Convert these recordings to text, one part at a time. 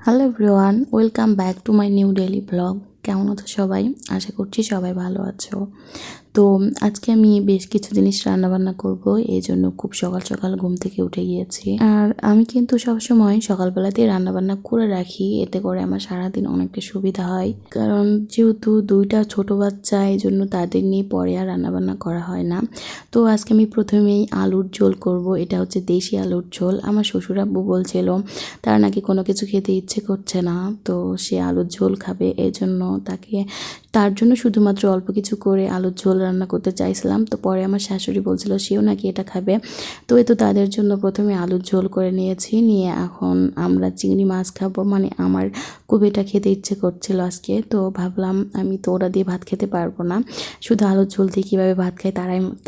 Hello everyone, welcome back to my new daily blog. কেমন আছো সবাই? আশা করছি সবাই ভালো আছো। তো আজকে আমি বেশ কিছু জিনিস রান্নাবান্না করব, এই জন্য খুব সকাল সকাল ঘুম থেকে উঠে গিয়েছি। আর আমি কিন্তু সবসময় সকালবেলাতেই রান্নাবান্না করে রাখি, এতে করে আমার সারাদিন অনেকটা সুবিধা হয়। কারণ যেহেতু দুইটা ছোট বাচ্চা, এই জন্য তাদের নিয়ে পরে আর রান্নাবান্না করা হয় না। তো আজকে আমি প্রথমেই আলুর ঝোল করব। এটা হচ্ছে দেশি আলুর ঝোল। আমার শ্বশুর আব্বু বলছিল তার নাকি কোনো কিছু খেতে ইচ্ছে করছে না, তো সে আলুর ঝোল খাবে। এই জন্য তার জন্য শুধুমাত্র অল্প কিছু করে আলুর ঝোল রান্না করতে চাইছিলাম। তো পরে আমার শাশুড়ি বলছিল সেও নাকি এটা খাবে, তো এই তো তাদের জন্য প্রথমে আলুর ঝোল করে নিয়েছি। নিয়ে এখন আমরা চিংড়ি মাছ খাবো, মানে আমার খুব এটা খেতে ইচ্ছে করছিল আজকে। তো ভাবলাম আমি তো ওরা দিয়ে ভাত খেতে পারবো না, শুধু আলুর ঝোল দিয়ে কীভাবে ভাত খায়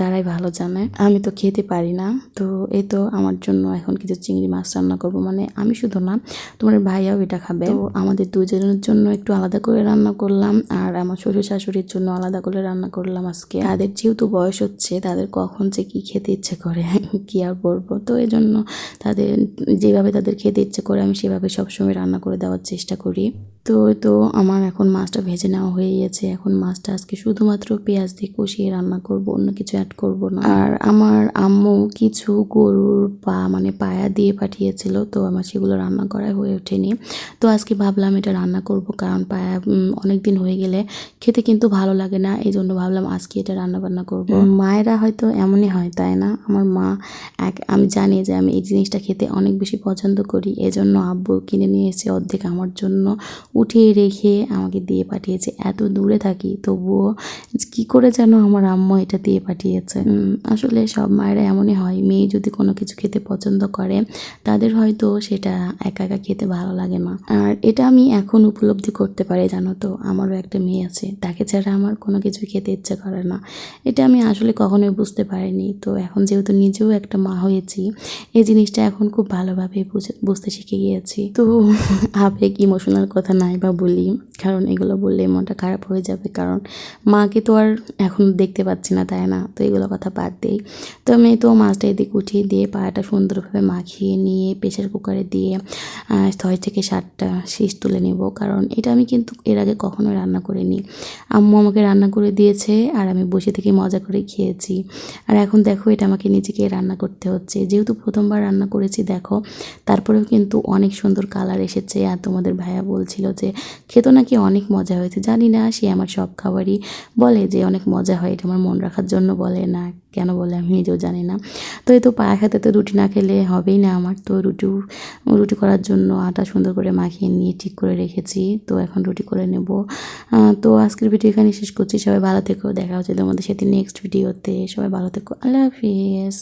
তারাই ভালো জানে, আমি তো খেতে পারি না। তো এই তো আমার জন্য এখন কিছু চিংড়ি মাছ রান্না করব, মানে আমি শুধু না, তোমার ভাইয়াও এটা খাবে। তো আমাদের দুজনের জন্য একটু আলাদা করে রান্না করলাম, আর আমার শ্বশুর শাশুড়ির জন্য আলাদা করে রান্না করলাম আজকে। তাদের যেহেতু বয়স হচ্ছে, তাদের কখন যে কি খেতে ইচ্ছে করে কি আর বলবো। তো এই জন্য যেভাবে তাদের খেতে ইচ্ছে করে আমি সেভাবে সবসময় রান্না করে দেওয়ার চেষ্টা করি। তো আমার এখন মাছটা ভেজে নেওয়া হয়ে গেছে। এখন মাছটা আজকে শুধুমাত্র পেঁয়াজ দিয়ে কষিয়ে রান্না করব, অন্য কিছু অ্যাড করব না। আর আমার আম্মু কিছু গরুর মানে পায়া দিয়ে পাঠিয়েছিল, তো আমার সেগুলো রান্না করা হয়ে ওঠেনি। তো আজকে ভাবলাম এটা রান্না করব, কারণ পায়া অনেক দিন হয়ে গেলে খেতে কিন্তু ভালো লাগে না, এই জন্য ভাবলাম আজকে এটা রান্না বান্না করব। মায়েরা হয়তো এমনই হয়, তাই না? আমার মা আমি জানি যে আমি এই জিনিসটা খেতে অনেক বেশি পছন্দ করি, এজন্য আব্বু কিনে নিয়ে এসে অর্ধেক আমার জন্য উঠিয়ে রেখে আমাকে দিয়ে পাঠিয়েছে। এত দূরে থাকি তবুও কি করে যেন আমার আম্মু এটা দিয়ে পাঠিয়েছে। আসলে সব মায়েরা এমনই হয়, মেয়ে যদি কোনো কিছু খেতে পছন্দ করে তাদের হয়তো সেটা একা একা খেতে ভালো লাগে না। আর এটা আমি এখন উপলব্ধি করতে পারি, জানো তো, আমারও একটা মেয়ে আছে, তাকে ছাড়া আমার কোনো কিছু খেতে ইচ্ছে করে না। এটা আমি আসলে কখনোই বুঝতে পারিনি। তো এখন যেহেতু নিজেও একটা মা হয়েছি, এই জিনিসটা এখন খুব ভালোভাবে বুঝতে শিখে গিয়েছি। তো আবেগ ইমোশনাল কথা নাই বা বলি, কারণ এগুলো বললে মনটা খারাপ হয়ে যাবে, কারণ মাকে তো আর এখন দেখতে পাচ্ছি না, তাই না? তো এগুলো কথা বাদ দিই। তো আমি তো মাছটা এদিকে উঠিয়ে দিয়ে পায়াটা সুন্দরভাবে মাখিয়ে নিয়ে প্রেশার কুকারে দিয়ে 6 থেকে 7টা শীষ তুলে নেব, কারণ এটা আমি কিন্তু এর আগে কখনোই রান্না করিনি। আম্মু আমাকে রান্না করে দিয়েছে আর আমি বসে থেকে মজা করে খেয়েছি। আর এখন দেখো এটা আমাকে নিজেকে রান্না করতে হচ্ছে, যেহেতু প্রথমবার রান্না করেছি। দেখো তারপরেও কিন্তু অনেক সুন্দর কালার এসেছে। আর তোমাদের ভাইয়া বলছিল যে খেতে নাকি অনেক মজা হয়েছে। জানি না, সে আমার সব খাবারই বলে যে অনেক মজা হয়, এটা আমার মন রাখার জন্য বলে, না কেন বলে আমি নিজেও জানি না। তো এই তো পায়া খেতে তো রুটি না খেলে হবেই না আমার। তো রুটি করার জন্য আটা সুন্দর করে মাখিয়ে নিয়ে ঠিক করে রেখেছি। তো এখন রুটি করে নেব। তো আজকের ভিডিও এখানে শেষ করছি। সবাই ভালো থেকো, দেখা হচ্ছে তোমাদের সাথে নেক্সট ভিডিওতে। সবাই ভালো থেকো, আল্লাহ হাফিজ।